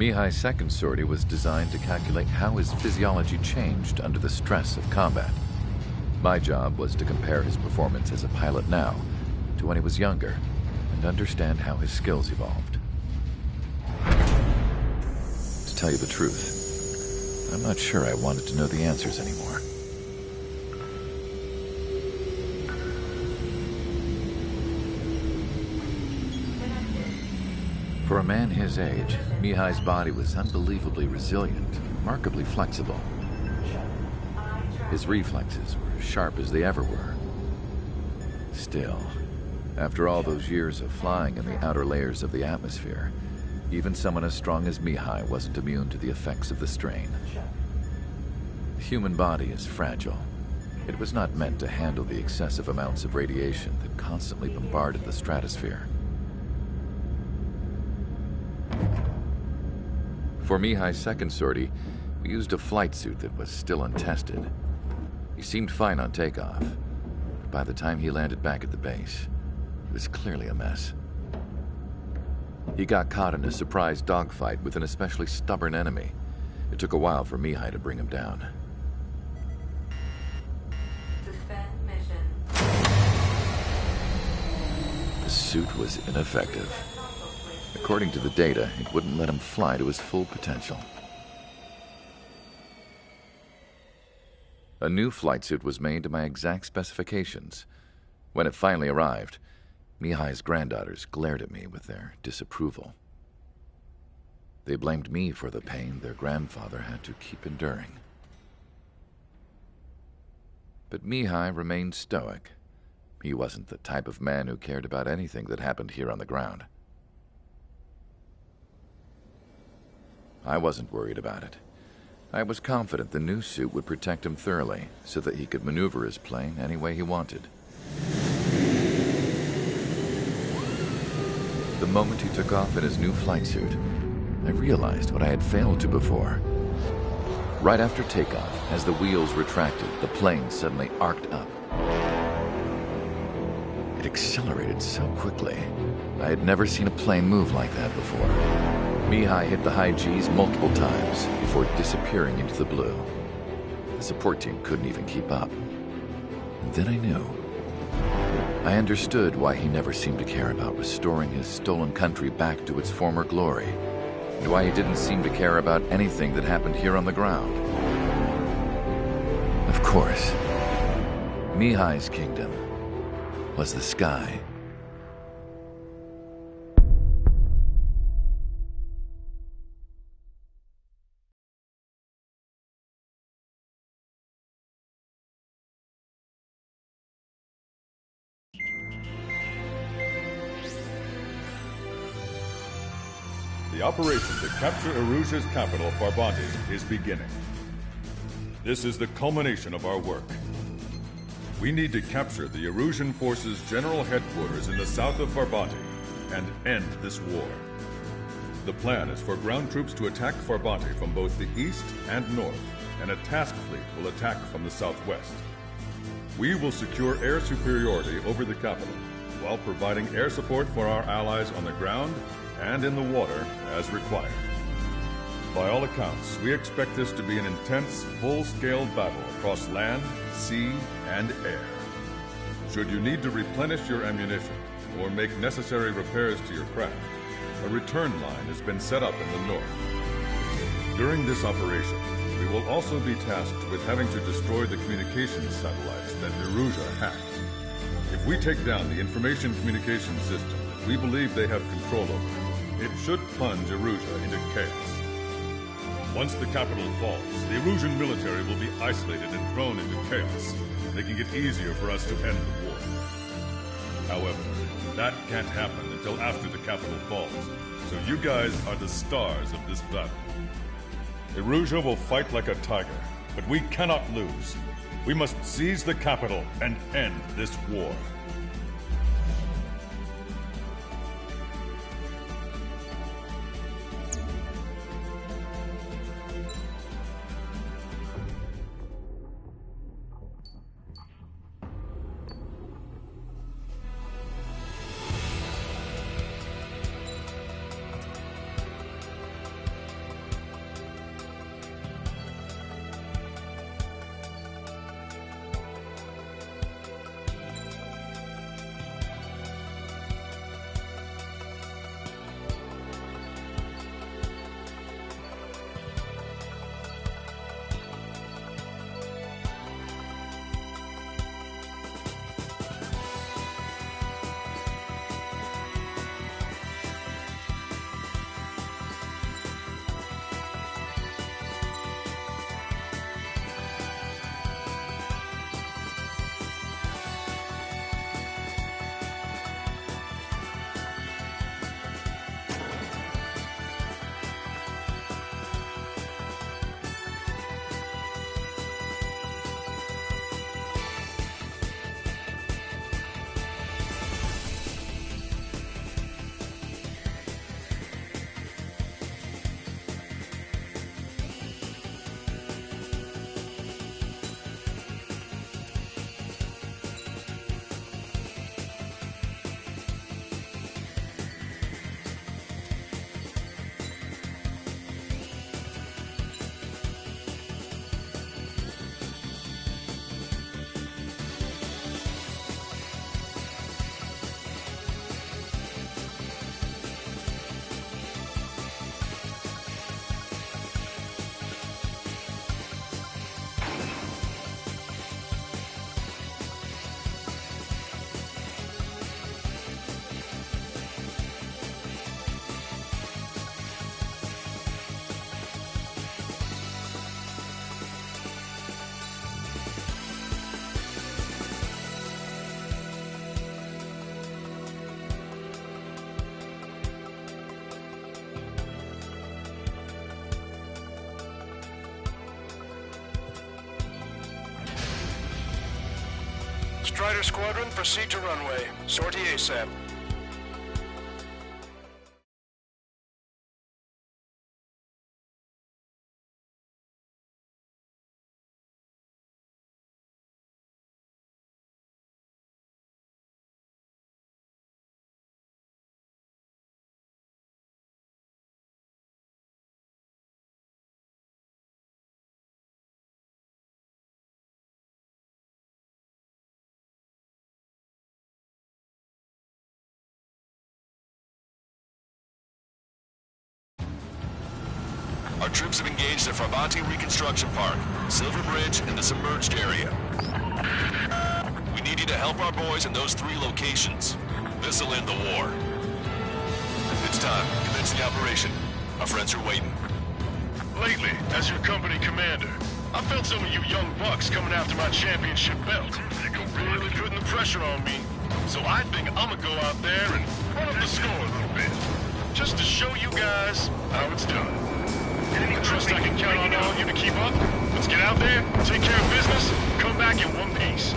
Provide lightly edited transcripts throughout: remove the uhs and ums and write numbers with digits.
Mihai's second sortie was designed to calculate how his physiology changed under the stress of combat. My job was to compare his performance as a pilot now to when he was younger and understand how his skills evolved. To tell you the truth, I'm not sure I wanted to know the answers anymore. For a man his age, Mihai's body was unbelievably resilient, remarkably flexible. His reflexes were as sharp as they ever were. Still, after all those years of flying in the outer layers of the atmosphere, even someone as strong as Mihai wasn't immune to the effects of the strain. The human body is fragile. It was not meant to handle the excessive amounts of radiation that constantly bombarded the stratosphere. For Mihai's second sortie, we used a flight suit that was still untested. He seemed fine on takeoff, but by the time he landed back at the base, it was clearly a mess. He got caught in a surprise dogfight with an especially stubborn enemy. It took a while for Mihai to bring him down. Suspend mission. The suit was ineffective. According to the data, it wouldn't let him fly to his full potential. A new flight suit was made to my exact specifications. When it finally arrived, Mihai's granddaughters glared at me with their disapproval. They blamed me for the pain their grandfather had to keep enduring. But Mihai remained stoic. He wasn't the type of man who cared about anything that happened here on the ground. I wasn't worried about it. I was confident the new suit would protect him thoroughly so that he could maneuver his plane any way he wanted. The moment he took off in his new flight suit, I realized what I had failed to before. Right after takeoff, as the wheels retracted, the plane suddenly arced up. It accelerated so quickly. I had never seen a plane move like that before. Mihai hit the high G's multiple times before disappearing into the blue. The support team couldn't even keep up. And then I knew. I understood why he never seemed to care about restoring his stolen country back to its former glory, and why he didn't seem to care about anything that happened here on the ground. Of course, Mihai's kingdom was the sky. The operation to capture Erusia's capital, Farbanti, is beginning. This is the culmination of our work. We need to capture the Erusian forces' general headquarters in the south of Farbanti and end this war. The plan is for ground troops to attack Farbanti from both the east and north, and a task fleet will attack from the southwest. We will secure air superiority over the capital, while providing air support for our allies on the ground and in the water as required. By all accounts, we expect this to be an intense, full-scale battle across land, sea, and air. Should you need to replenish your ammunition or make necessary repairs to your craft, a return line has been set up in the north. During this operation, we will also be tasked with having to destroy the communications satellites that Erusia hacked. If we take down the information communication system that we believe they have control over, it should plunge Erusia into chaos. Once the capital falls, the Erusian military will be isolated and thrown into chaos, making it easier for us to end the war. However, that can't happen until after the capital falls, so you guys are the stars of this battle. Erusia will fight like a tiger, but we cannot lose. We must seize the capital and end this war. Strider Squadron, proceed to runway. Sortie ASAP. Our troops have engaged at Farbanti Reconstruction Park, Silver Bridge, and the submerged area. We need you to help our boys in those 3 locations. This'll end the war. It's time. Commence the operation. Our friends are waiting. Lately, as your company commander, I felt some of you young bucks coming after my championship belt. Really putting the pressure on me. So I think I'm gonna go out there and run up the score a little bit. Just to show you guys how it's done. I trust I can count on all of you to keep up. Let's get out there, take care of business, come back in one piece.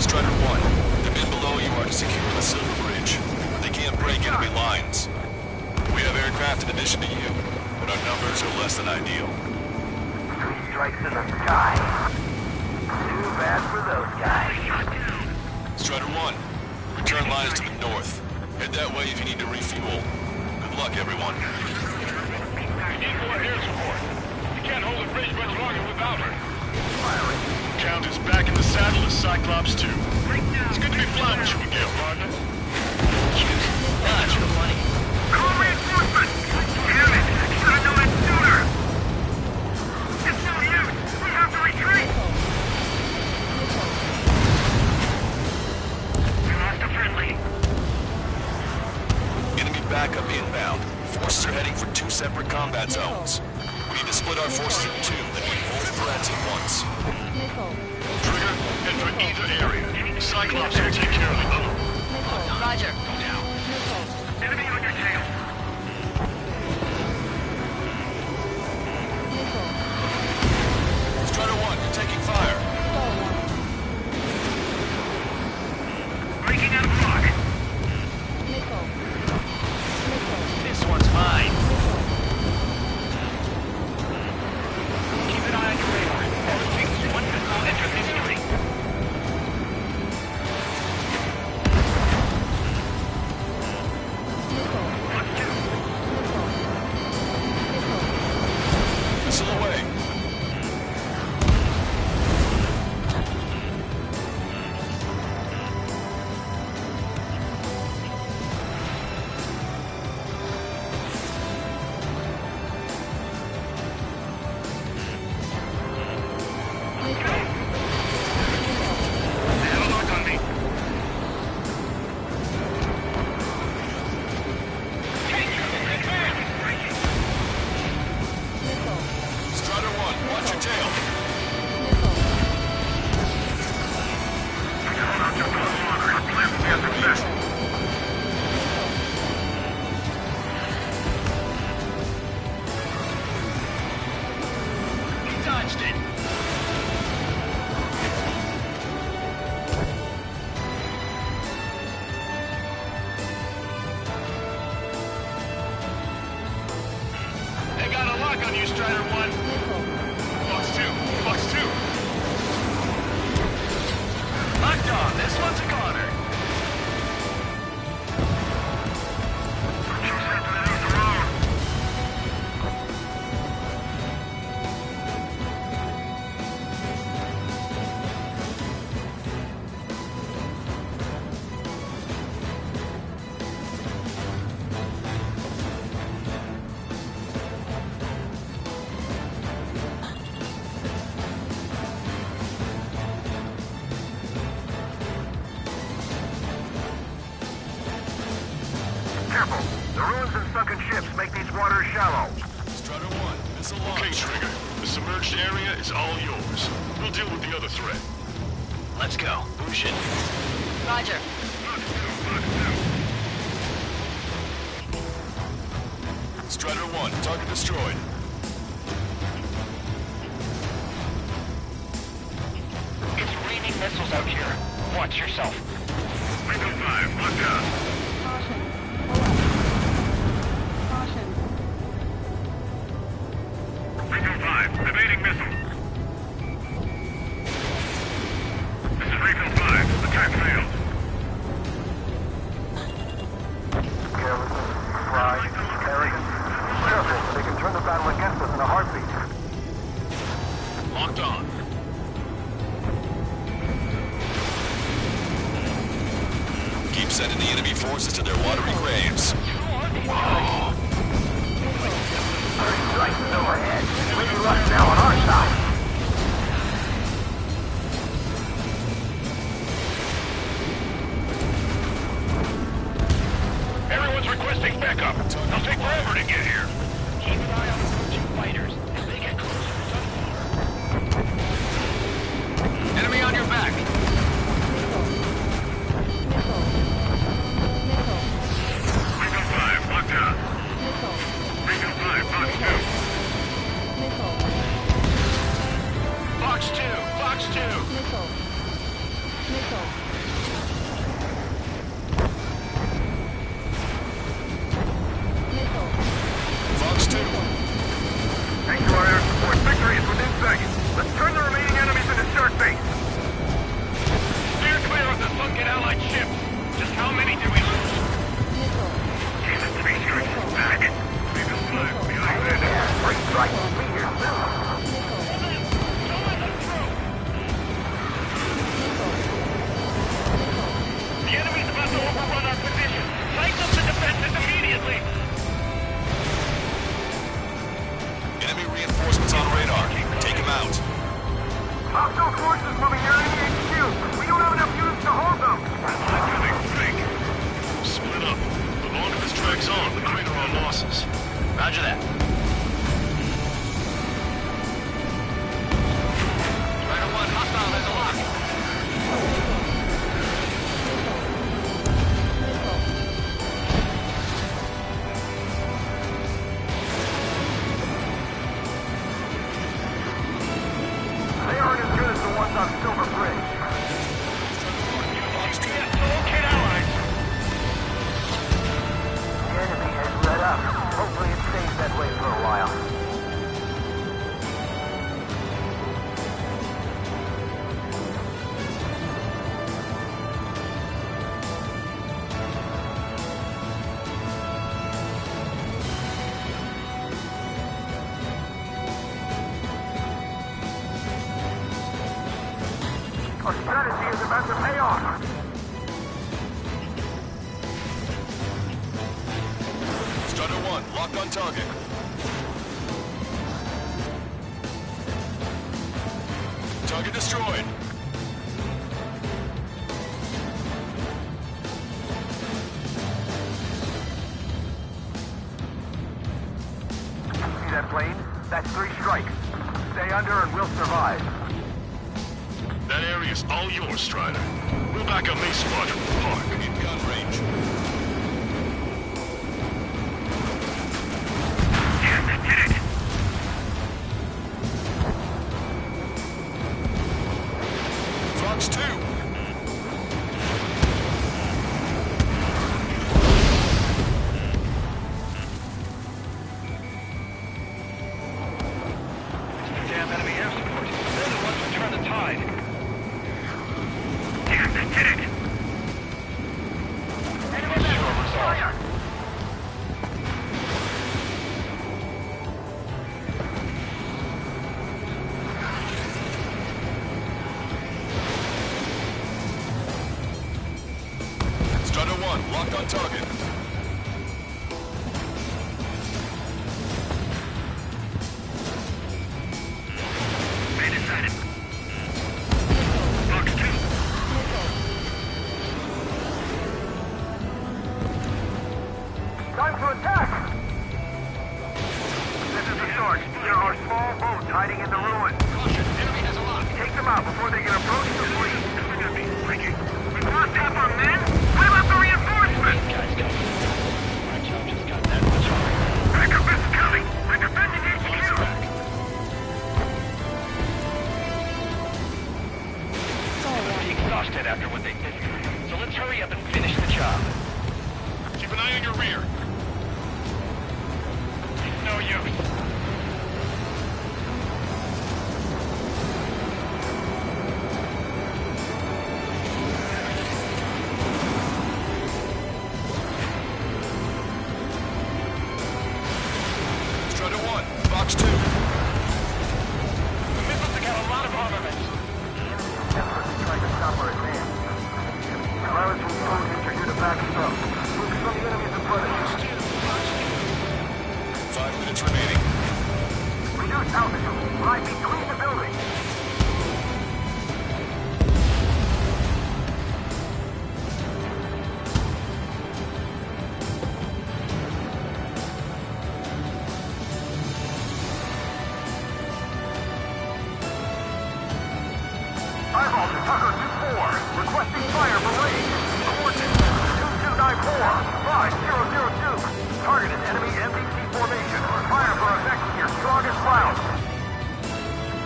Strider 1, the men below you are to secure the Silver Bridge. They can't break enemy lines. We have aircraft in addition to you, but our numbers are less than ideal. 3 strikes in the sky. Too bad for those guys. Strider 1, return lines to the north. Head that way if you need to refuel. Good luck, everyone. We need more air support. We can't hold the bridge much longer without her. Count is back in the saddle as Cyclops 2. It's good to be flying with you again, partner. Dodge for money. Call reinforcements! Damn it! I should have known it sooner! It's no use! We have to retreat! We lost a friendly. Enemy backup inbound. Forces are heading for 2 separate combat zones. We need to split our forces in 2 and meet both threats at once. Trigger, head for either area. Cyclops will take care of the other. Roger. Enemy on your tail! Strider 1, you're taking fire. Breaking out of block! This one's mine. Keep an eye on your radar. One missile enters history. Missile away. They have a lock on me. Strider 1, watch your tail. Hold on just a little longer. Our plan will be a success. He dodged it. They got a lock on you, Strider 1. Fox 2, Fox 2. Locked on. This one's a goner. Too set to lose the road. Careful. The ruins and sunken ships make these waters shallow. Strider 1, missile launch. Okay, Trigger. The submerged area is all yours. We'll deal with the other threat. Let's go. Bushin. Roger. Strider 1, target destroyed. It's raining missiles hostiles out here. Watch yourself. Eagle 5, locked down. Caution. Alert. Caution. Eagle 5, evading missile. This is Eagle 5. Attack failed. Carelessness, pride, arrogance. Careful, they can turn the battle against us in a heartbeat. Locked on. Keep sending the enemy forces to their watery graves. Strikes is overhead. We're right now on our side. Everyone's requesting backup. It'll take forever to get here. Keep an eye on the two fighters. As they get closer, it's unfair. Enemy on your back. Eagle 5, locked down. Eagle 5, box 2. Box 2. Box 2. Fox 2. Thank you, our air support. Victory is within seconds. Let's turn the remaining enemies into shark bait. Steer clear of the sunken Allied ship. Just how many do we lose? Damn it, 3 strikes is back. Eagle 5, behind that. Yeah, 3 strikes will be here soon. The enemy's about to overrun our position. Tighten up the defenses immediately. Enemy reinforcements on radar. Take them out. Hostile forces moving near enemy HQ. We don't have enough units to hold them. Incoming, Fink. Split up. The longer this drags on, the greater our losses. Roger that. Strider 1, hostile has a lock. They aren't as good as the ones on Silver Bridge. GPS to locate allies. The enemy has let up. Hopefully it stays that way for a while. Our strategy is about to pay off. Strider 1, locked on target. Target destroyed. See that plane? That's 3 strikes. Stay under and we'll survive. That area's all yours, Strider. We'll back up main squadron from the park. In gun range. Yes, I did it. Fox 2. Damn enemy air support. They're the ones who turn the tide. Yes, I did it. Enemy fire. Strider 1, locked on target. They decided. Box 2. Time to attack! This is the start. There are small boats hiding in the ruins. Caution, enemy has a lock. Take them out before they can approach the fleet. Coming at me. Breaking. We lost half our men? What about the reinforcements? Guys, go. My job just got that much harder. Backup is coming. We're defending On its HQ. back. It's all right. no use. Strider 1, Fox 2. The missiles have got a lot of armament. Desperately trying to stop our advance. Pilots from Farbanti are here to back us up. Focus on the enemies in front of you. 5 minutes remaining. Reduce altitude. Right between the buildings. Eyeball to Tucker 2-4. Requesting fire for range. Coordinates 2294-5002. Targeted enemy MDT formation. Fire for effect with your strongest round.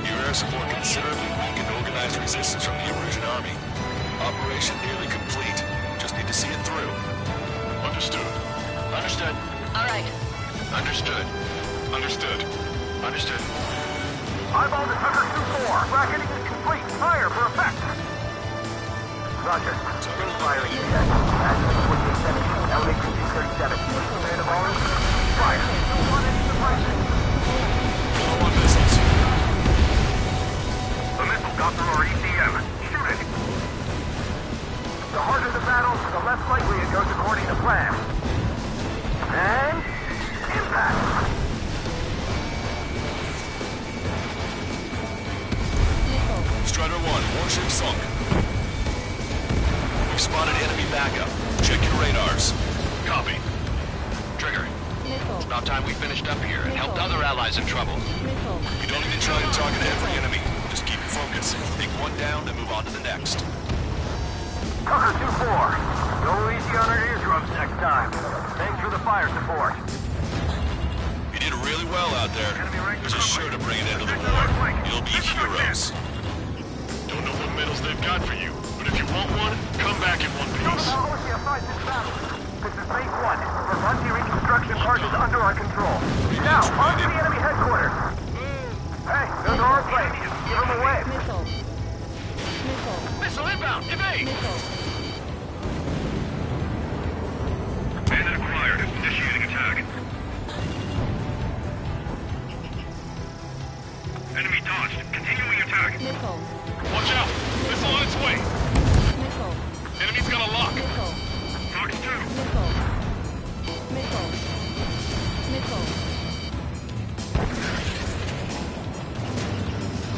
Your air support considerably weakened organized resistance from the Erusian army. Operation nearly complete. Just need to see it through. Understood. Understood. All right. Understood. Understood. Understood. Eyeball to Tucker 2-4. Bracketing is complete. Fire for effect. Roger. Sting fire in check. Action 4817. Elevation 237. Command of all incoming. Fire. 2-1 into suppression. Follow on missiles. The missile got through our ECM. Shoot it. The harder the battle, the less likely it goes according to plan. And impact. Strider 1, warship sunk. We've spotted enemy backup. Check your radars. Copy. Trigger. It's about time we finished up here and helped other allies in trouble. You don't need to try to target every enemy. Just keep your focus. Take one down, then move on to the next. Tucker 2-4. Go easy on our eardrums next time. Thanks for the fire support. You did really well out there. This is sure to bring an end to the war. You'll be heroes. Don't know what medals they've got for you, but if you want one, come back in one piece. How will you fight this battle? This is Base 1. Farbanti reconstruction part is under our control. Now, on to the enemy headquarters. Hey, those are our planes. Give them away. Missile. Missile. Missile inbound. Evade. Missile. Bandit acquired. Initiating attack. Enemy dodged. Continuing attack. Missile. Watch out! Missile on its way! Missile. Enemy's got a lock! Missile. Fox 2. Missile. Missile. Missile.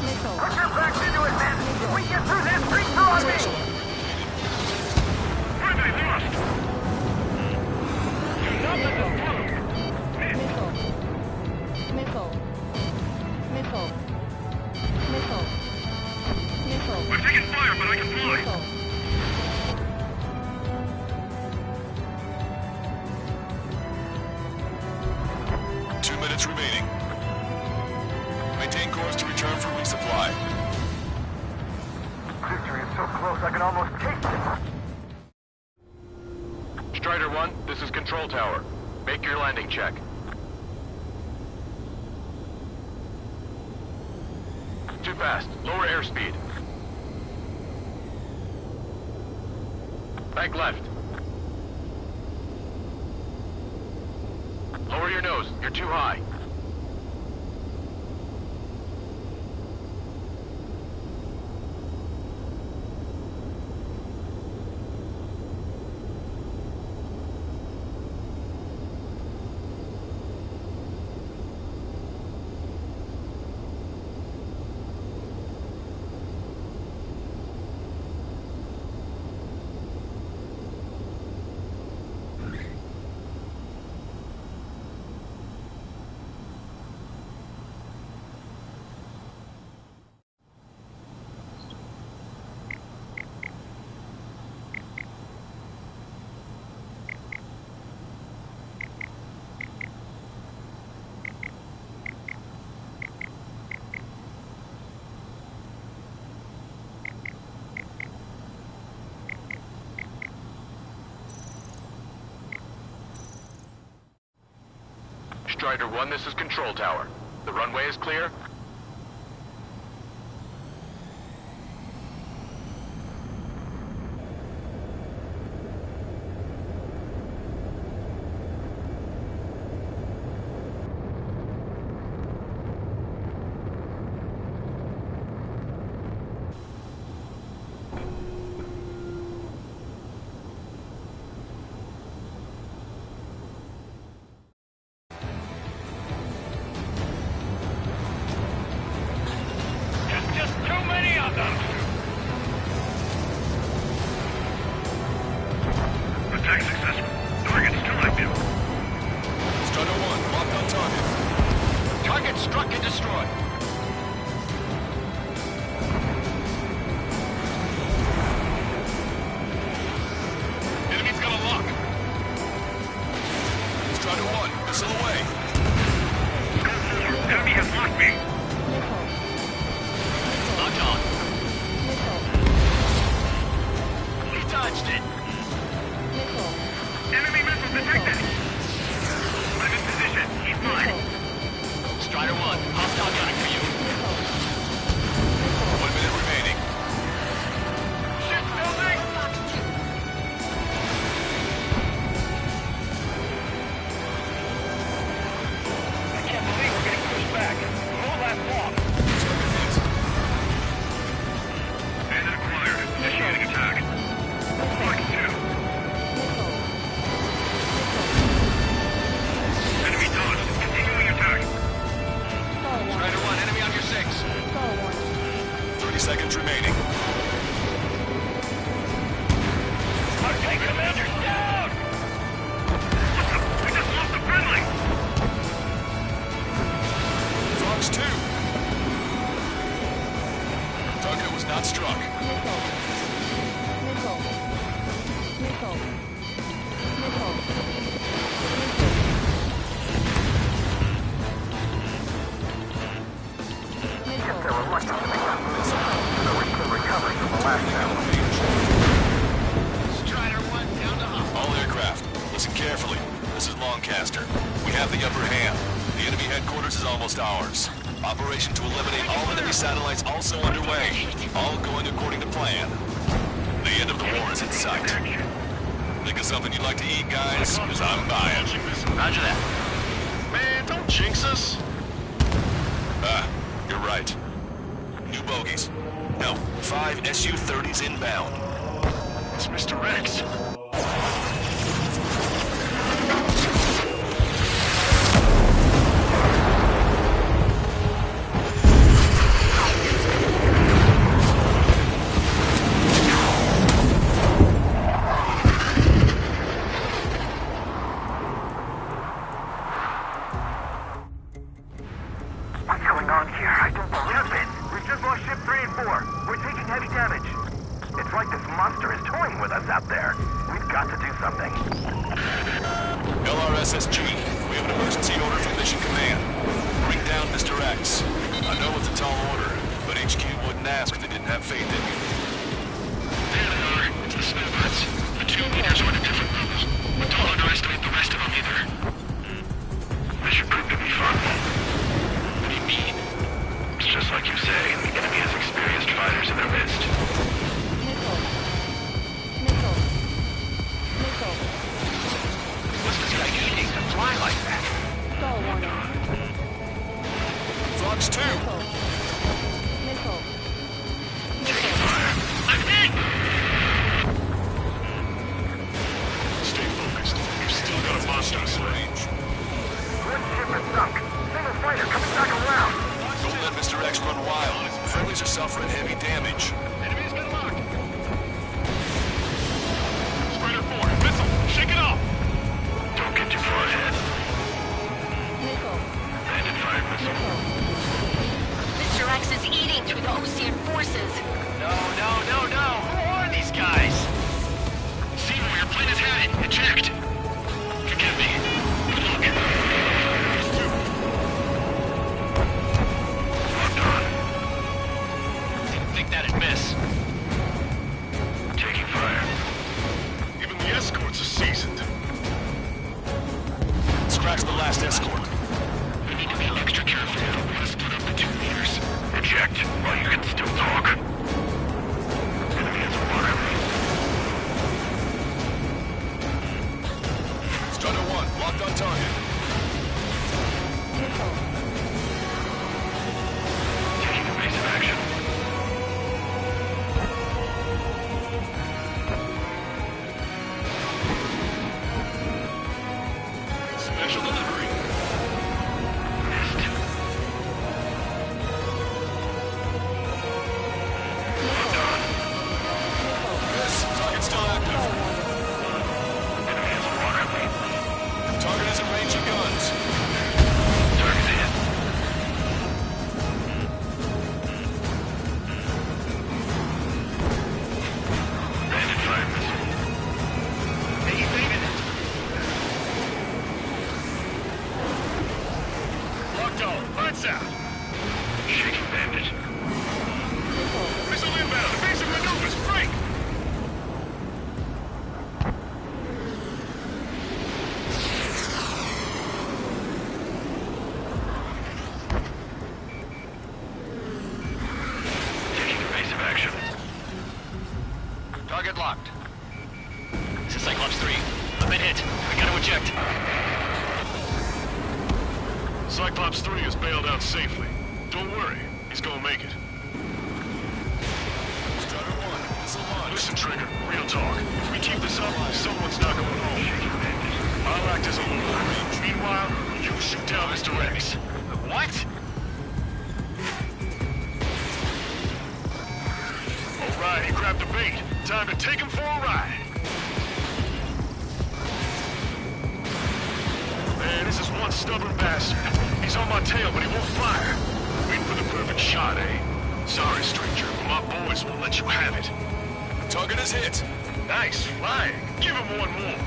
Missile. Put your backs into it, men. If we get through this, bring through on me. Friendly lost. Do not let them through. Missile. Missile. Missile. Missile. Missile. We're taking fire, but I can fly. Missile. 2 minutes remaining. Maintain course to return for resupply. Victory is so close, I can almost taste it. Strider 1, this is Control Tower. Make your landing check. Too fast. Lower airspeed. Bank left. Lower your nose. You're too high. Strider 1, this is Control Tower. The runway is clear? Just too many of them! Attack successful. Target still active. Strider 1, locked on target. Target struck and destroyed. Enemy's got a lock. Strider 1, missile away. Enemy has locked me. Missile. Locked on. Missile. He dodged it. Missile. Enemy missile detected. I'm in position. He's mine. Strider 1, hostile gunning for you. Missile. 1 minute remaining. Ship building! I can't believe we're getting pushed back. It won't last long. Target hit. Bandit acquired. Initiating attack. Mark 2. Missile. Enemy dodged. Continuing attack. Star 1. Strider 1, enemy on your 6. Star 1. 30 seconds remaining. Our tank commander's down! We just lost a friendly! Frogs 2. Target was not struck. Missile. Missile. Missile. Missile. They're Missile. reluctant to make that move. The risk of recovery from the last battle. Strider 1, down to hostile. All aircraft, listen carefully. This is Lancaster. We have the upper hand. The enemy headquarters is almost ours. Operation to eliminate all enemy satellites also underway. All going according to plan. The end of the war is in sight. Think of something you'd like to eat, guys? Because I'm buying. Roger that. Man, don't jinx us. Ah, you're right. New bogies. No, 5 Su-30s inbound. It's Mr. Rex. What's going on here? I don't believe it. We've just lost ship 3 and 4. We're taking heavy damage. It's like this monster is toying with us out there. We've got to do something. LRSSG, we have an emergency order from Mission Command. Bring down Mr. X. I know it's a tall order, but HQ wouldn't ask if they didn't have faith in you. There they are. It's the snowbirds. The 2 leaders are at a different level. But don't underestimate the rest of them either. They should prove to be fun. What do you mean? It's just like you say. The enemy has experienced fighters in their midst. Missile. Missile. Missile. What's this guy eating to fly like that? Star 1. Frogs 2. Missile. Missile. Missile. I'm hit! Stay focused. You've still got a monster in range. One ship is sunk. Single fighter coming back around. Don't let Mr. X run wild. Friendlies are suffering heavy damage. Enemy's been locked. Strider 4, missile. Shake it off. Don't get too far ahead. Missile. Bandit fire missile. Mr. X is eating through the Osean forces. No. Who are these guys? See where your plane is headed. Eject. Forgive me. Good luck. Locked on. Didn't think that'd miss. Taking fire. Even the escorts are seasoned. Scratch the last escort. be extra careful. Let's split up the 2 meters. Reject, while you can still talk. Enemy has water. Strider 1, locked on target. Missile. Taking evasive action. Special delivery. Missed. Miss. Target's still active. Enemy has water. Target isn't ranging guns. Target's hit. Bandit fire missile. Hey, evaded it. Locked on. Lights out. Shaking bandit. Missile inbound. Evasive maneuvers. Break. Taking evasive action. Target locked. This is Cyclops 3. I've been hit. We gotta eject. Cyclops 3 is bailed out safely. Don't worry. He's gonna make it. Strider 1, missile launched. Listen, Trigger. Real talk. If we keep this up, someone's not going home. I'll act as a lure. Meanwhile, you shoot down Mr. X. What? All right, he grabbed the bait. Time to take him for a ride. Man, this is one stubborn bastard. He's on my tail, but he won't fire. Waiting for the perfect shot, eh? Sorry, stranger, but my boys won't let you have it. Target is hit. Nice flying. Give him one more.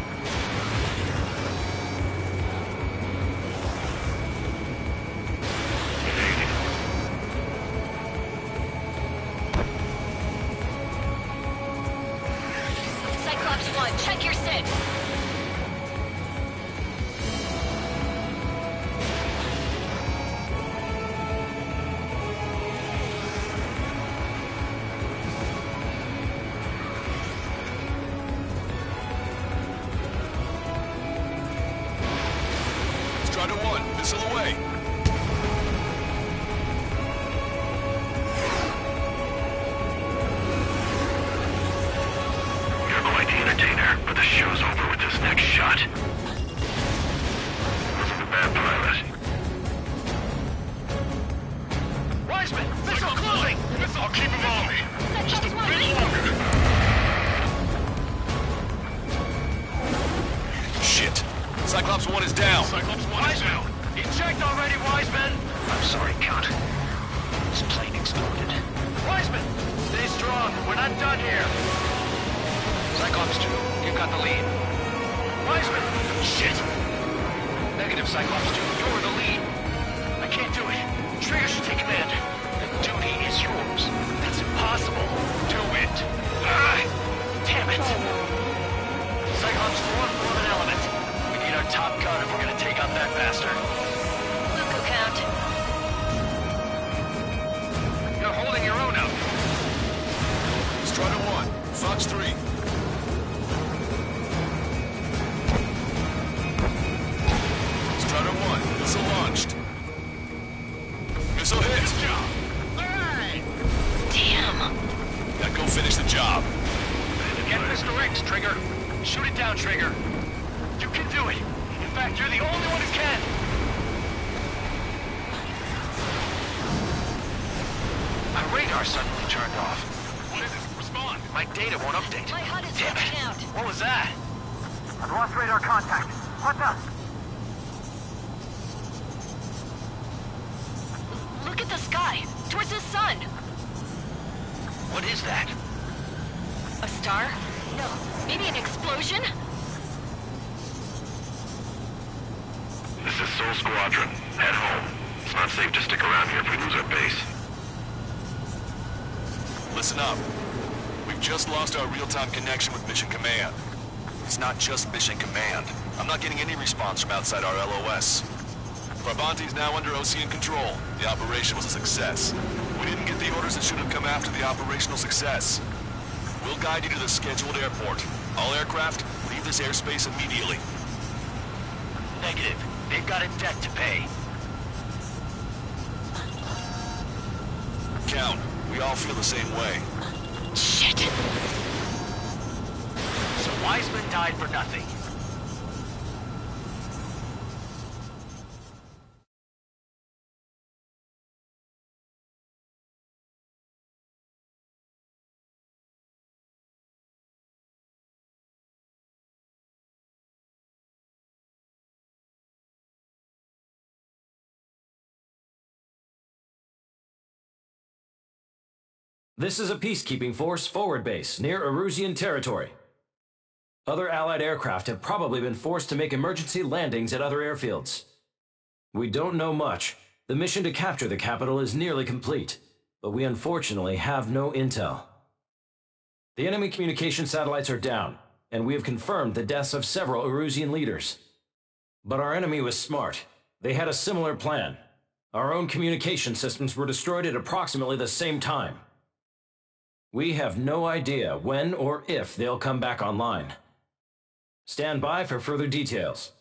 Cyclops 1, check your sit. Strider 1, missile away. You're quite the entertainer, but the show's over with this next shot. Wasn't a bad pilot. Wiseman, missile closing! I'll keep him on me. Just a bit longer. Shit. Cyclops 1 is down. Cyclops 1 is down. Eject already, Wiseman! I'm sorry, Count. This plane exploded. Wiseman! Stay strong. We're not done here. Cyclops 2, you've got the lead. Wiseman! Shit! Negative, Cyclops 2. You're the lead. I can't do it. Trigger should take command. The duty is yours. That's impossible. Do it. Ah, damn it. Cyclops 4, form an element. We need our top gun if we're gonna take out that bastard. Luco count. You're holding your own up. Strider 1, Fox 3. Strider 1, missile launched. Missile hit. Good job. Damn. Now go finish the job. Get Mr. X, Trigger. Shoot it down, Trigger. You can do it. In fact, you're the only one who can. My radar suddenly turned off. What is it? Respond. My data won't update. My HUD is Damn it. glitching out. What was that? I've lost radar contact. What's up? Look at the sky. Towards the sun. What is that? A star? No. Maybe an explosion? This is Soul Squadron. Head home. It's not safe to stick around here if we lose our base. Listen up. We've just lost our real-time connection with Mission Command. It's not just Mission Command. I'm not getting any response from outside our LOS. Farbanti's now under Ocean control. The operation was a success. We didn't get the orders that should have come after the operational success. We'll guide you to the scheduled airport. All aircraft, leave this airspace immediately. Negative. They've got a debt to pay. Count, we all feel the same way. Shit. So Wiseman died for nothing. This is a peacekeeping force forward base near Erusian territory. Other Allied aircraft have probably been forced to make emergency landings at other airfields. We don't know much. The mission to capture the capital is nearly complete, but we unfortunately have no intel. The enemy communication satellites are down, and we have confirmed the deaths of several Erusian leaders. But our enemy was smart. They had a similar plan. Our own communication systems were destroyed at approximately the same time. We have no idea when or if they'll come back online. Stand by for further details.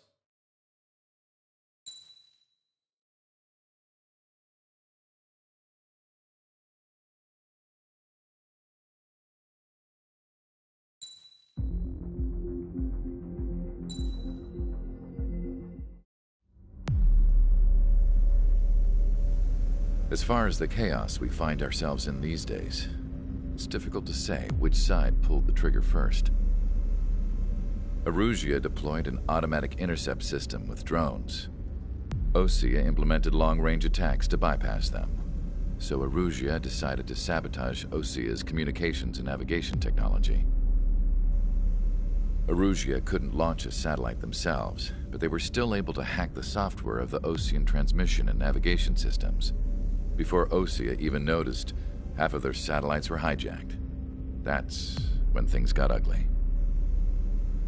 As far as the chaos we find ourselves in these days, it's difficult to say which side pulled the trigger first. Erusia deployed an automatic intercept system with drones. Osea implemented long-range attacks to bypass them. So Erusia decided to sabotage Osea's communications and navigation technology. Erusia couldn't launch a satellite themselves, but they were still able to hack the software of the Osean transmission and navigation systems. Before Osea even noticed, half of their satellites were hijacked. That's when things got ugly.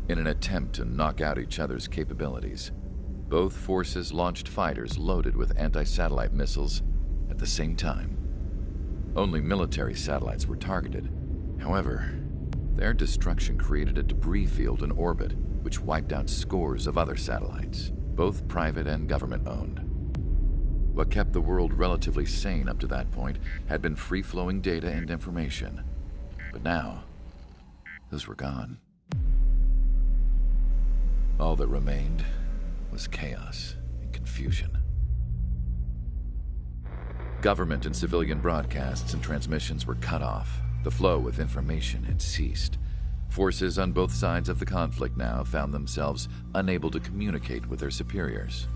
In an attempt to knock out each other's capabilities, both forces launched fighters loaded with anti-satellite missiles at the same time. Only military satellites were targeted. However, their destruction created a debris field in orbit, which wiped out scores of other satellites, both private and government-owned. What kept the world relatively sane up to that point had been free-flowing data and information. But now, those were gone. All that remained was chaos and confusion. Government and civilian broadcasts and transmissions were cut off. The flow of information had ceased. Forces on both sides of the conflict now found themselves unable to communicate with their superiors.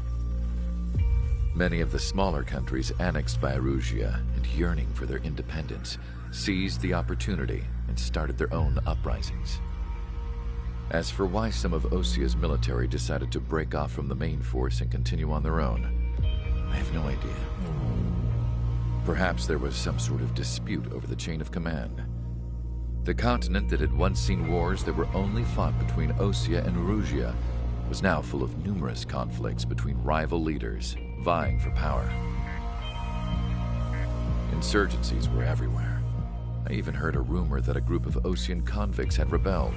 Many of the smaller countries annexed by Erusia and yearning for their independence seized the opportunity and started their own uprisings. As for why some of Osea's military decided to break off from the main force and continue on their own, I have no idea. Perhaps there was some sort of dispute over the chain of command. The continent that had once seen wars that were only fought between Osea and Erusia was now full of numerous conflicts between rival leaders vying for power. Insurgencies were everywhere. I even heard a rumor that a group of Osean convicts had rebelled.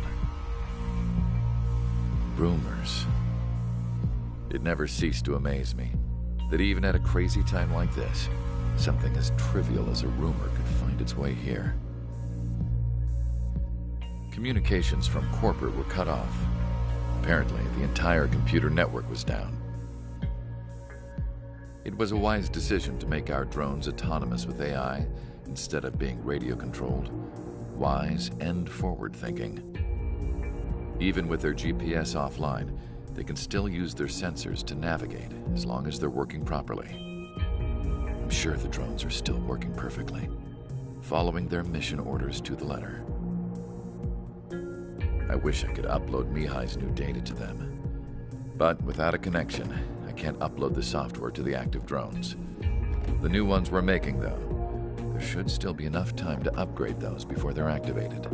Rumors. It never ceased to amaze me that even at a crazy time like this, something as trivial as a rumor could find its way here. Communications from corporate were cut off. Apparently, the entire computer network was down. It was a wise decision to make our drones autonomous with AI instead of being radio-controlled. Wise and forward-thinking. Even with their GPS offline, they can still use their sensors to navigate as long as they're working properly. I'm sure the drones are still working perfectly, following their mission orders to the letter. I wish I could upload Mihai's new data to them. But without a connection, I can't upload the software to the active drones. The new ones we're making, though, there should still be enough time to upgrade those before they're activated.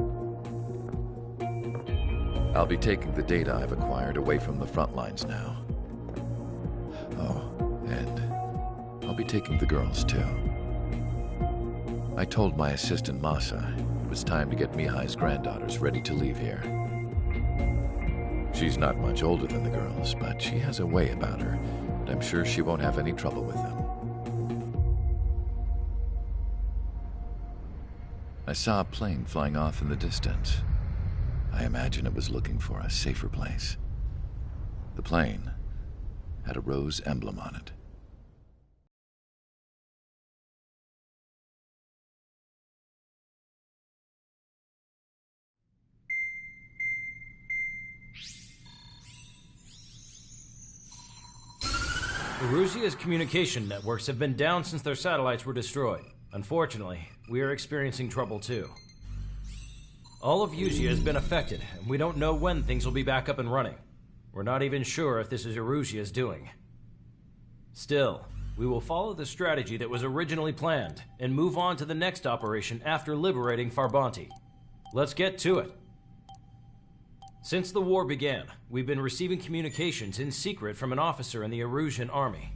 I'll be taking the data I've acquired away from the front lines now. Oh, and be taking the girls, too. I told my assistant, Masa, it was time to get Mihai's granddaughters ready to leave here. She's not much older than the girls, but she has a way about her, and I'm sure she won't have any trouble with them. I saw a plane flying off in the distance. I imagine it was looking for a safer place. The plane had a rose emblem on it. Erusia's communication networks have been down since their satellites were destroyed. Unfortunately, we are experiencing trouble too. All of Erusia has been affected, and we don't know when things will be back up and running. We're not even sure if this is Erusia's doing. Still, we will follow the strategy that was originally planned, and move on to the next operation after liberating Farbanti. Let's get to it. Since the war began, we've been receiving communications in secret from an officer in the Erusian army.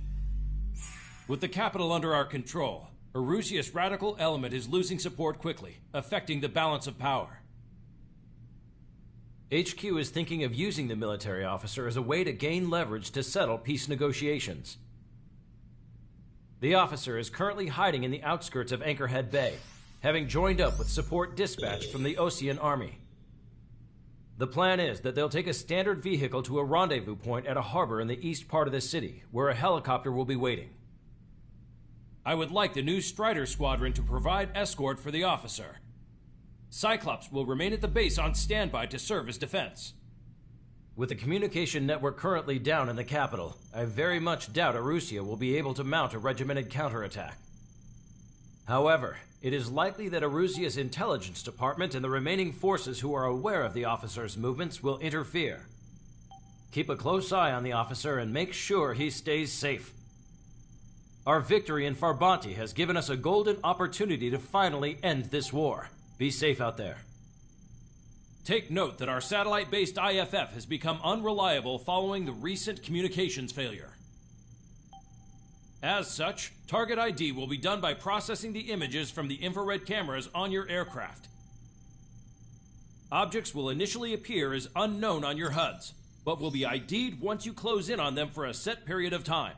With the capital under our control, Erusia's radical element is losing support quickly, affecting the balance of power. HQ is thinking of using the military officer as a way to gain leverage to settle peace negotiations. The officer is currently hiding in the outskirts of Anchorhead Bay, having joined up with support dispatched from the Osean army. The plan is that they'll take a standard vehicle to a rendezvous point at a harbor in the east part of the city, where a helicopter will be waiting. I would like the new Strider Squadron to provide escort for the officer. Cyclops will remain at the base on standby to serve as defense. With the communication network currently down in the capital, I very much doubt Erusia will be able to mount a regimented counterattack. However, it is likely that Erusia's intelligence department and the remaining forces who are aware of the officer's movements will interfere. Keep a close eye on the officer and make sure he stays safe. Our victory in Farbanti has given us a golden opportunity to finally end this war. Be safe out there. Take note that our satellite-based IFF has become unreliable following the recent communications failure. As such, target ID will be done by processing the images from the infrared cameras on your aircraft. Objects will initially appear as unknown on your HUDs, but will be ID'd once you close in on them for a set period of time.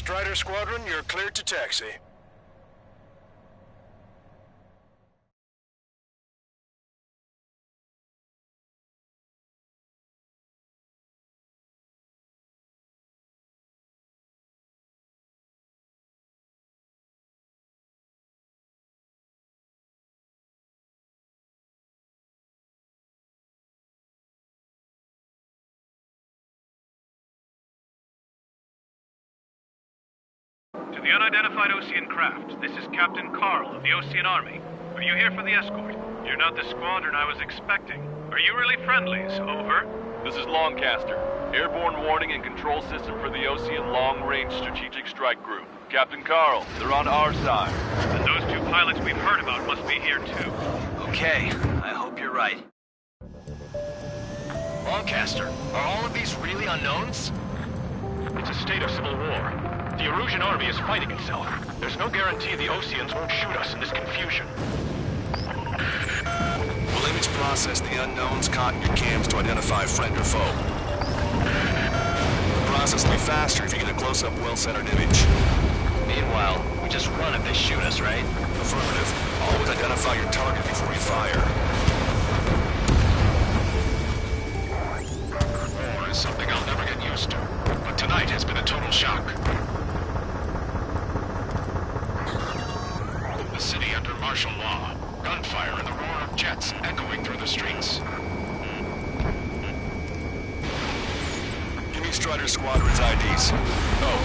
Strider Squadron, you're cleared to taxi. To the unidentified Osean craft, this is Captain Carl of the Osean Army. Are you here for the escort? You're not the squadron I was expecting. Are you really friendlies? Over. This is Longcaster. Airborne warning and control system for the Osean Long Range Strategic Strike Group. Captain Carl, they're on our side. And those two pilots we've heard about must be here too. Okay, I hope you're right. Longcaster, are all of these really unknowns? It's a state of civil war. The Erusian army is fighting itself. There's no guarantee the Oseans won't shoot us in this confusion. We'll image process the unknowns caught in your cams to identify friend or foe. The process will be faster if you get a close-up, well-centered image. Meanwhile, we just run if they shoot us, right? Affirmative. Always identify your target before you fire. War is something I'll never get used to, but tonight has been a total shock. The city under martial law, gunfire and the roar of jets echoing through the streets. Give me Strider Squadron's IDs. Oh,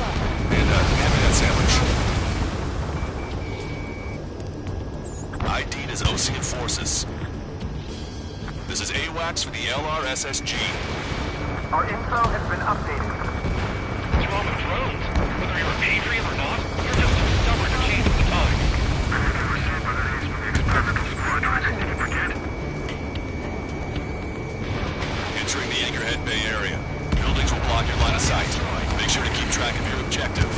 and hand me that sandwich. ID'd as Osean Forces. This is AWACS for the LRSSG. Our info has been updated. What's wrong with drones? Whether you're Adrian or not, you're just too stubborn to change with the time. Entering the Anchorhead Bay area. Buildings will block your line of sight. Make sure to keep track of your objective.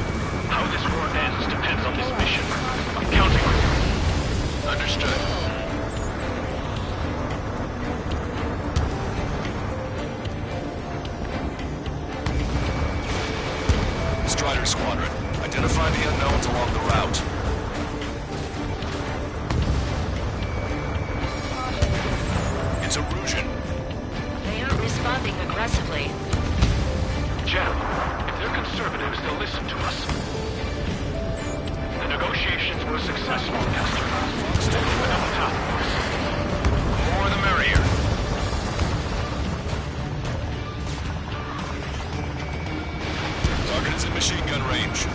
How this war ends depends on this mission. I'm counting on you. Understood. Strider Squadron, identify the unknowns along the route. It's Erusian. They aren't responding aggressively. General, if they're conservatives, they'll listen to us. The negotiations were successful, Master. They open up a path for us. The more the merrier. Target is in machine gun range.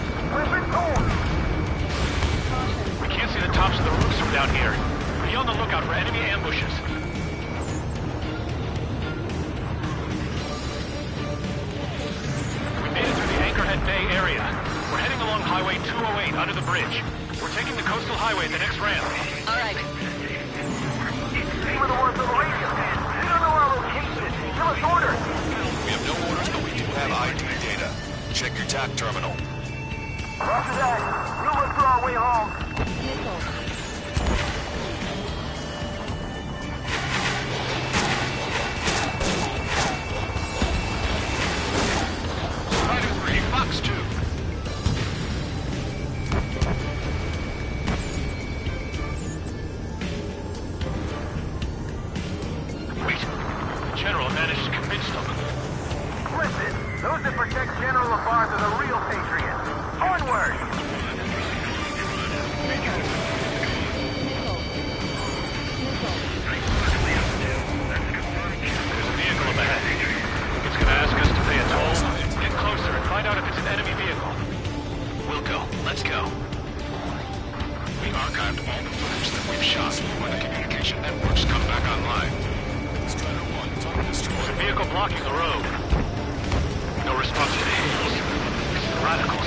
We can't see the tops of the roofs from down here. Be on the lookout for enemy ambushes. We made it through the Anchorhead Bay area. We're heading along Highway 208 under the bridge. We're taking the coastal highway at the next ramp. All right. We were the ones on the radio. We don't know our location. Give us orders. We have no orders, but we do have ID data. Check your TAC terminal. After that, we'll look for our way home. Strider 3, Fox 2. Wait. The General managed to convince them. Listen, those that protect General LaFarge are the real patriots. Onward! There's a vehicle up ahead. It's gonna ask us to pay a toll. Get closer and find out if it's an enemy vehicle. We'll go. Let's go. We archived all the footage that we've shot when the communication networks come back online. Strider 1, target destroyed. There's a vehicle blocking the road. No response to the hails. It's the radicals.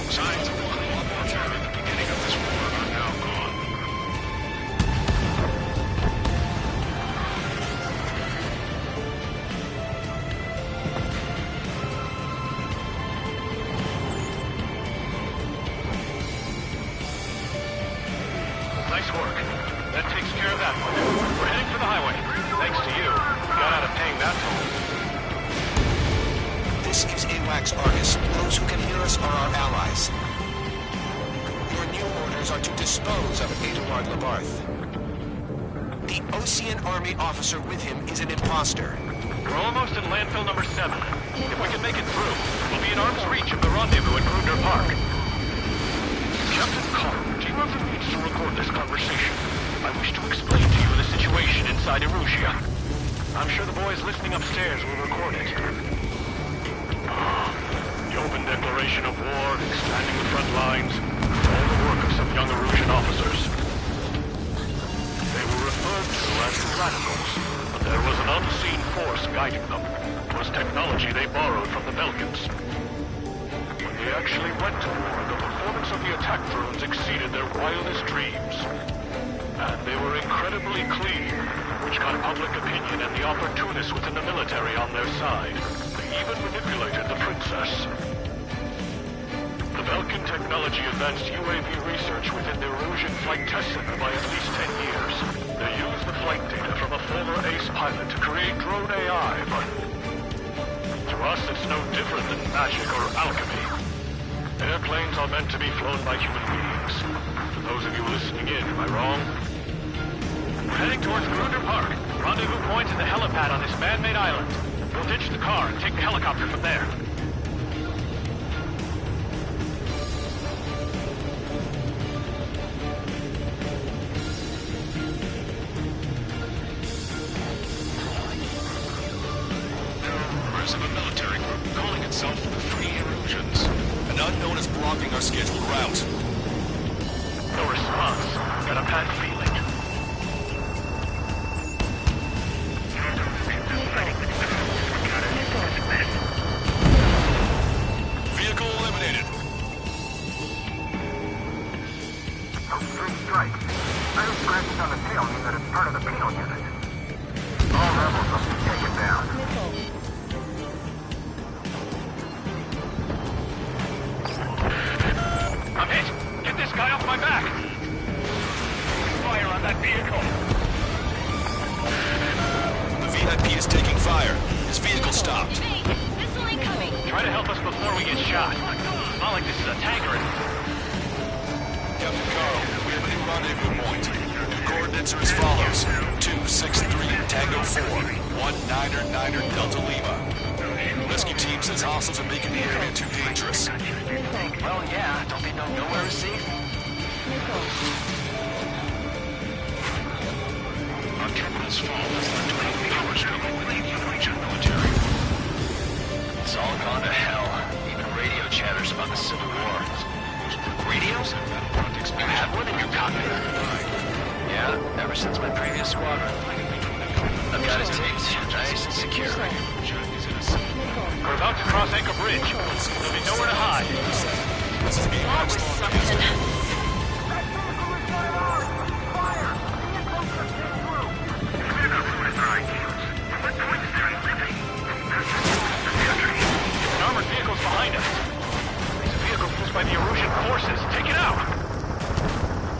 Signs of one warfare at the beginning of this war are now gone. Nice work. That takes care of that one. We're heading for the highway. Thanks to you. This is AWACS Argus. Those who can hear us are our allies. Your new orders are to dispose of Eduard Labarth. The Ocean Army officer with him is an imposter. We're almost in landfill number 7. If we can make it through, we'll be in arm's reach of the rendezvous at Gruner Park. Captain Carl, do you have the means to record this conversation? I wish to explain to you the situation inside Erusia. I'm sure the boys listening upstairs will record it. The open declaration of war, expanding the front lines, all the work of some young Erusian officers. They were referred to as the radicals, but there was an unseen force guiding them. It was technology they borrowed from the Belkans. When they actually went to war, the performance of the attack drones exceeded their wildest dreams. And they were incredibly clean, which got public opinion and the opportunists within the military on their side. They even manipulated the princess. The Belkan technology advanced UAV research within the Erusian Flight Test Center by at least 10 years. They used the flight data from a former ace pilot to create drone AI, but to us it's no different than magic or alchemy. Airplanes are meant to be flown by human beings. For those of you listening in, am I wrong? We're heading towards Gruner Park. Rendezvous point is the helipad on this man-made island. We'll ditch the car and take the helicopter from there. Members of a military group calling itself the Free Erusians. An unknown is blocking our scheduled route. No response. Got a bad feeling. Vehicle eliminated. Those three strikes. Little scratches on the tail mean that it's part of the penal unit. All rebels will be taken down. Missile. I'm hit! Get this guy off my back! Fire on that vehicle! The VIP is taking fire. His vehicle stopped. Missile incoming. Try to help us before we get shot. It's not like this is a tanker. Captain Carl, we have a new rendezvous point. New coordinates are as follows. 263 Tango 4, 1999 Delta Lima. Rescue team says hostiles are making the area too dangerous. Well, yeah, don't they know nowhere is safe? Our terminal's fall has led to a power struggle within the Norwegian military. It's all gone to hell. Even radio chatters about the Civil War. Radios? You have one in your cockpit? Yeah, ever since my previous squadron. I've got it taped, nice and secure. We're about to cross Anchor Bridge. There'll be nowhere to hide. That was something. An armored vehicle's behind us. It's a vehicle used by the Erusian forces. Take it out!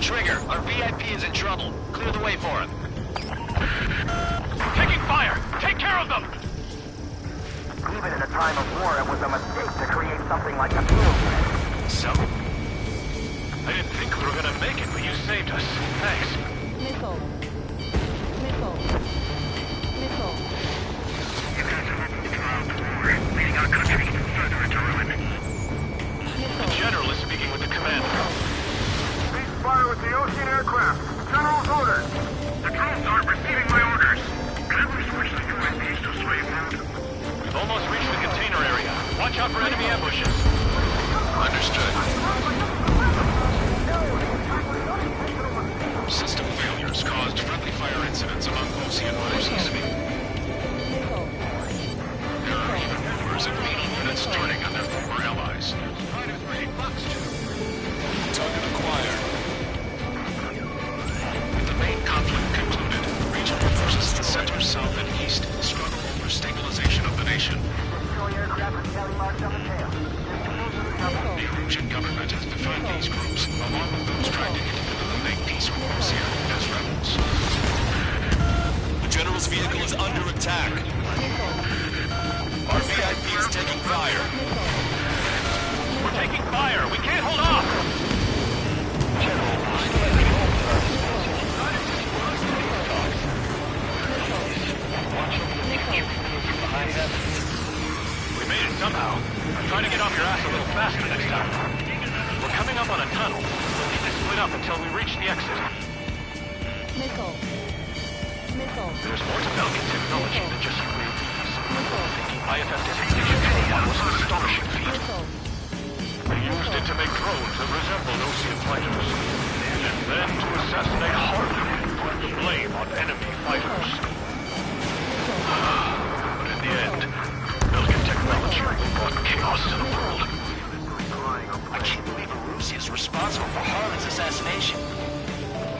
Trigger, our VIP is in trouble. Clear the way for him. Taking fire! Take care of them! Even in a time of war, it was a mistake to create something like a penal unit. So? I didn't think we were gonna make it, but you saved us. Thanks. Missile. Missile. Missile. Leading our country further into ruin. The General is speaking with the commander. Cease fire with the Ocean aircraft. General's orders. The drones aren't receiving my orders. Can we switch the UAVs to slave mode? We've almost reached the container area. Watch out for enemy ambushes. Understood. System failures caused friendly fire incidents among Ocean forces. There are even rumors of leading units turning on their former allies. Target acquired. With the main conflict concluded, regional forces in the center, south, and east struggle over stabilization of the nation. Destroy aircraft with tally marks on the tail. The Erusian government has defined these groups, along with those trying to independently make peace with Russia, as rebels. The General's vehicle is under attack. Our VIP is taking fire. made it somehow. Try to get off your ass a little faster next time. We're coming up on a tunnel. We'll need to split up until we reach the exit. Missile. Missile. There's more to Belkin's technology than just real beams. Missile. Thinking IFF designation anyone was an astonishing feat. Missile. They used it to make drones that resembled Osean fighters. And then to assassinate Harley and put the blame on enemy fighters. But in the end, Belkin technology brought chaos to the world. I can't believe Arusi is responsible for Harlan's assassination.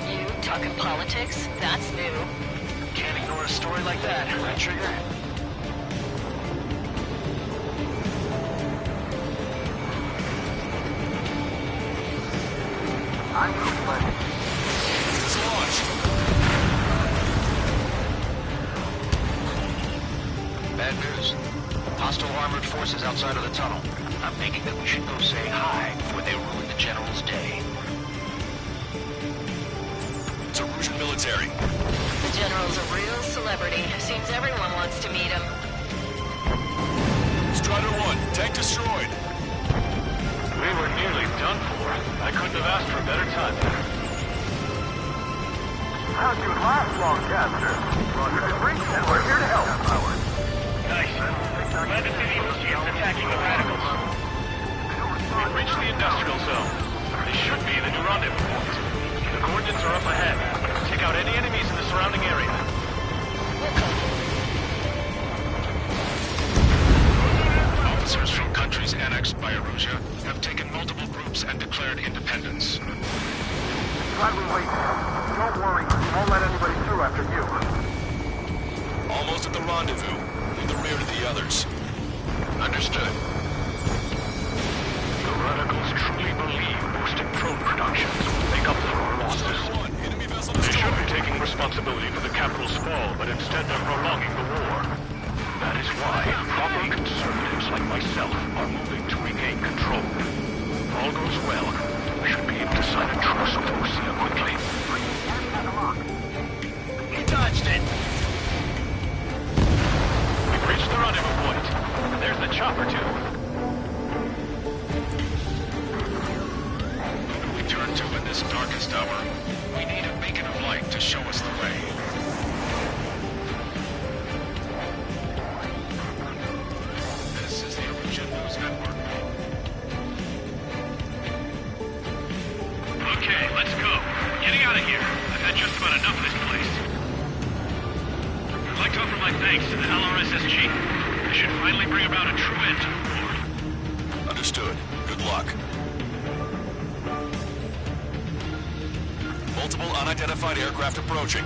You talking politics? That's new. Can't ignore a story like that, right, Trigger? I'm ready. Let's launch. Bad news. Hostile armored forces outside of the tunnel. I'm thinking that we should go say hi before they ruin the General's day. It's Erusian military. The General's a real celebrity. Seems everyone wants to meet him. Strider 1, tank destroyed. We were nearly done for. I couldn't have asked for a better time there. How'd you last long, Caster? Roger. You've been reached, and we're here to help. Nice. Glad to see the Oseans attacking the radicals. We've reached the industrial zone. This should be the new rendezvous point. The coordinates are up ahead. Take out any enemies in the surrounding area. Officers from countries annexed by Erusia have taken multiple groups and declared independence. Glad we waited. Don't worry, we won't let anybody through after you. Almost at the rendezvous. In the rear to the others. Understood. The radicals truly believe boosting drone productions will make up for our losses. Strider 1, enemy vessel They should be destroyed. taking responsibility for the capital's fall, but instead they're prolonging the war. That is why proper conservatives like myself are moving to regain control. If all goes well, we should be able to sign a truce with Russia quickly. You dodged it! We've reached the rendezvous point. There's the chopper, too. Who do we turn to in this darkest hour? We need a beacon of light to show us the way. This is the Erusian News Network. Okay, let's go. Getting out of here. I've had just about enough of this place. I'd like to offer my thanks to the LRSSG. They should finally bring about a true end to the war. Understood. Good luck. Multiple unidentified aircraft approaching.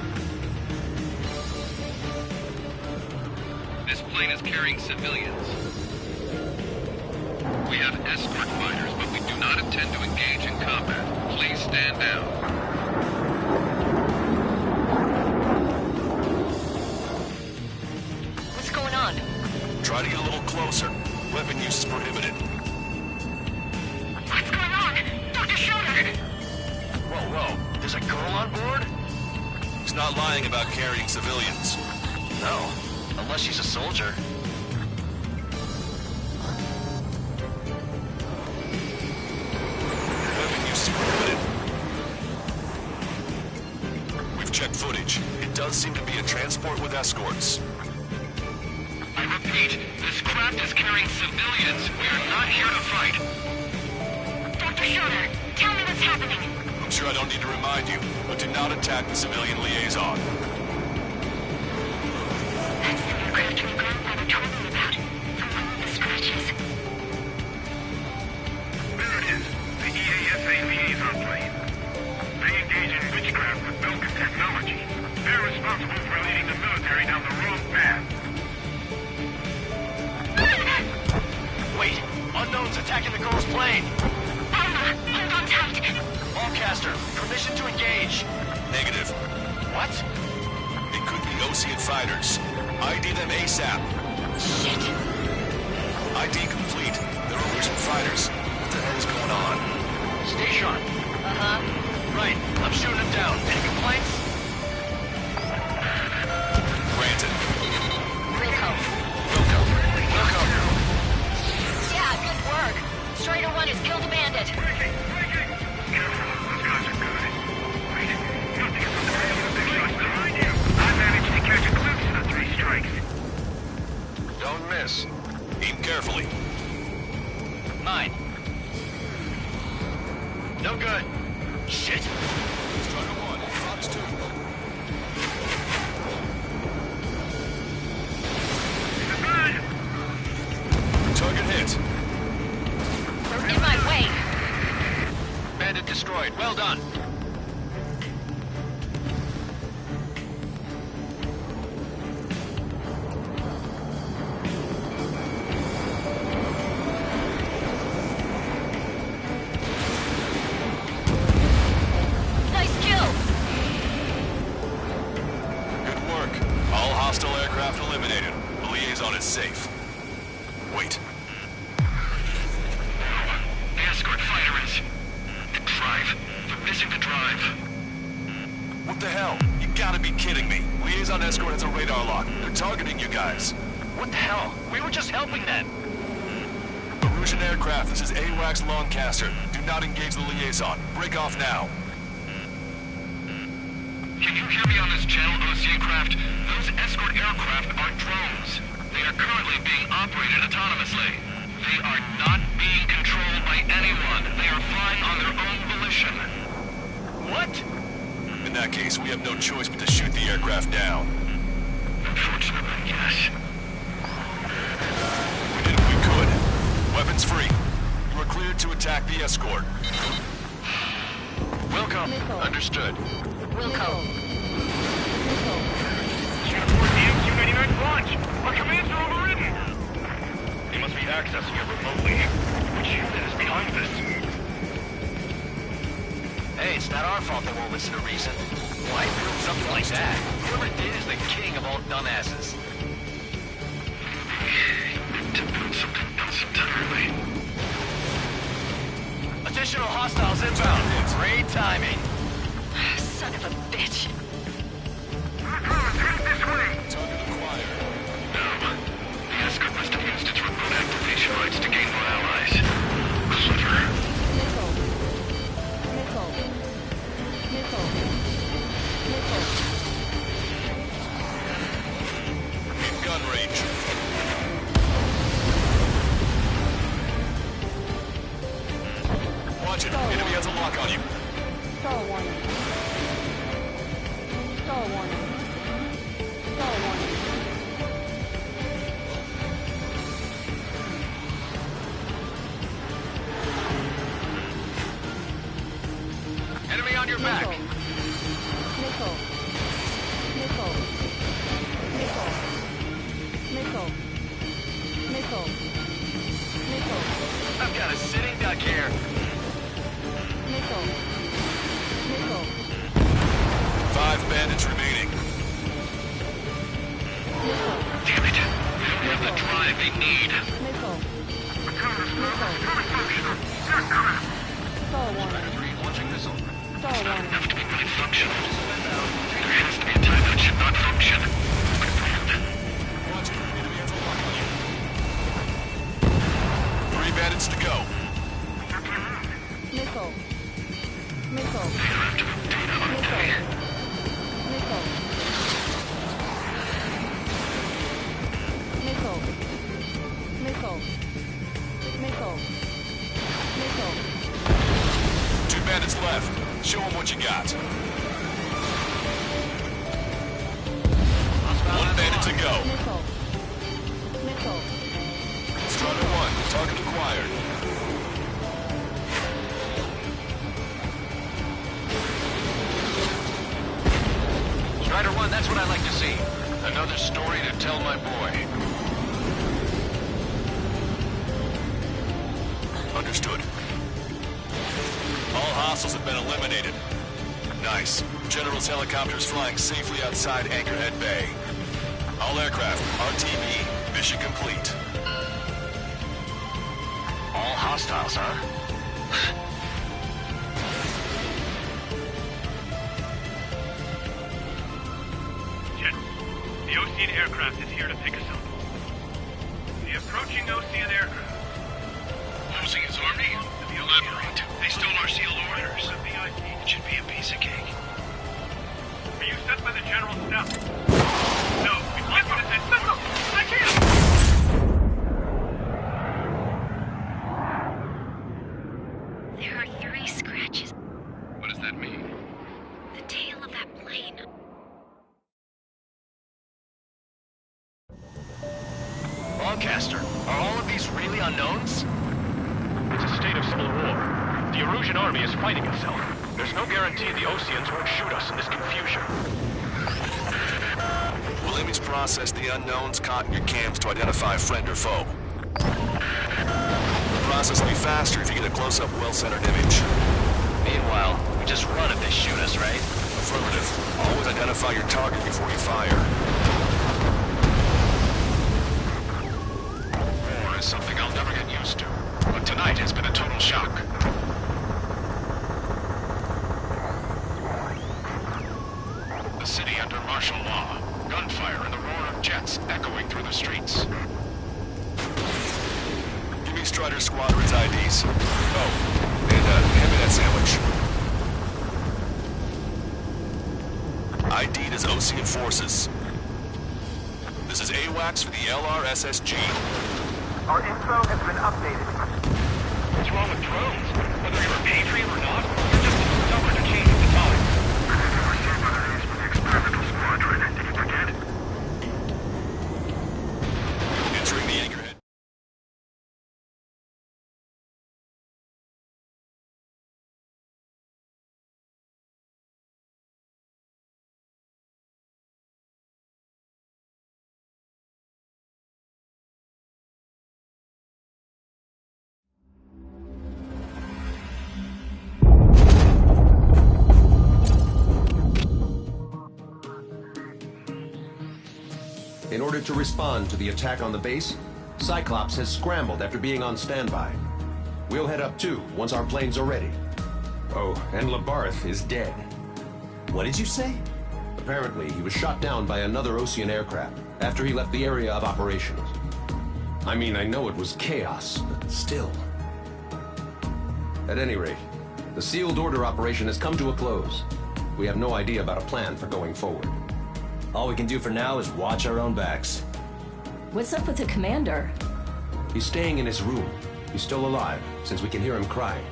This plane is carrying civilians. We have escort fighters, but we do not intend to engage in combat. Please stand down. What's going on? Try to get a little closer. Weapon use is prohibited. What's going on? Dr. Schroeder! Whoa. There's a girl on board? He's not lying about carrying civilians. No. Unless she's a soldier. Weapon use is prohibited. We've checked footage. It does seem to be a transport with escorts. I repeat, this craft is carrying civilians. We are not here to fight. Dr. Schroeder, tell me what's happening. I'm sure I don't need to remind you, but do not attack the civilian liaison. That's the aircraft my grandfather told me about. The one with the scratches. There it is, the EASA liaison plane. They engage in witchcraft with Belkin technology. They're responsible for leading the military down the wrong path. Wait! Unknown's attacking the girl's plane! Alma, hold on tight. Allcaster, permission to engage. Negative. What? It could be Osean fighters. ID them ASAP. Shit. ID complete. They're Erusian fighters. What the hell is going on? Station. Uh-huh. Right, I'm shooting him down. Any complaints? Granted. Wilco. Wilco. carefully. 9. No good. Shit. Strider 1, Fox 2. Target hit. They're in my way. Bandit destroyed. Well done. Nice kill. Good work. All hostile aircraft eliminated. The liaison is safe. Wait. The escort fighter is... The drive. They're missing the drive. What the hell? You gotta be kidding me. Liaison escort has a radar lock. They're targeting you guys. What the hell? We were just helping them. Erusian aircraft, this is AWACS Lancaster. Do not engage the liaison. Break off now. Can you hear me on this channel, Ocean craft? Those escort aircraft are drones. They are currently being operated autonomously. They are not being controlled by anyone. They are flying on their own volition. What? In that case, we have no choice but to shoot the aircraft down. Unfortunately, yes. We did what we could. Weapons free. You are cleared to attack the escort. Wilco. Missile. Understood. Missile. Missile. Can't afford the MQ-99 launch. Our commands are overridden. They must be accessing it remotely. Which unit is behind this? Hey, it's not our fault they won't listen to reason. Why build something like that? Whoever did is the king of all dumbasses. To build something else entirely. Additional hostiles inbound. Great timing. Son of a bitch. Head this way! Target acquired. No. The escort must have used its remote activation rights to gain more allies. Clever. Missile. Missile. Missile. Missile. In gun range. Watch it. Enemy has a lock on you. Star warning. Star warning. Star warning. Enemy on your back. Missile. Missile. Missile. Missile. Missile. Missile. I've got a sitting duck here. Missile. Missile. 5 bandits remaining. Missile. Damn it. They don't have the drive they need. Missile. Star warning. Launching missile. Star warning. Have to be fully functional. There has to be a time that should not function. Confirmed. Watch it. Enemy has a lock on you. 3 bandits to go. Missile. Missile. They'll have to move data on day. Missile. Missile. Missile. Missile. Missile. 2 bandits left. Show them what you got. 1 bandit to go. Missile. Missile. Strider 1, target acquired. Strider 1, that's what I like to see. Another story to tell my boy. Understood. All hostiles have been eliminated. Nice. General's helicopters flying safely outside Anchorhead Bay. All aircraft, RTB, mission complete. All hostiles, huh? Jet, the Ocean aircraft is here to pick us up. The approaching Ocean aircraft. Losing his army? Elaborate. They stole our sealed orders. It should be a piece of cake. Are you sent by the General's staff? No, we can't put it in. Missile! I can't! unknowns? It's a state of civil war. The Erusian army is fighting itself. There's no guarantee the Oseans won't shoot us in this confusion. Will enemies process the unknowns caught in your cams to identify friend or foe? The process will be faster if you get a close-up, well-centered image. Meanwhile, we just run if they shoot us, right? Affirmative. Always identify your target before you fire. War is something I'll never get used to. But tonight has been a total shock. The city under martial law. Gunfire and the roar of jets echoing through the streets. Give me Strider Squadron's IDs. Oh, and hand me that sandwich. ID'd as Osean forces. This is AWACS for the LRSSG. Our info has been updated. What's wrong with drones? Whether you're a patriot or not, you're just too stubborn to change with the times. Experimental squadron. Did you forget? Entering the anchorhead. In order to respond to the attack on the base, Cyclops has scrambled after being on standby. We'll head up too, once our planes are ready. Oh, and Labarth is dead. What did you say? Apparently, he was shot down by another Osean aircraft after he left the area of operations. I mean, I know it was chaos, but still. At any rate, the sealed order operation has come to a close. We have no idea about a plan for going forward. All we can do for now is watch our own backs. What's up with the commander? He's staying in his room. He's still alive, since we can hear him crying.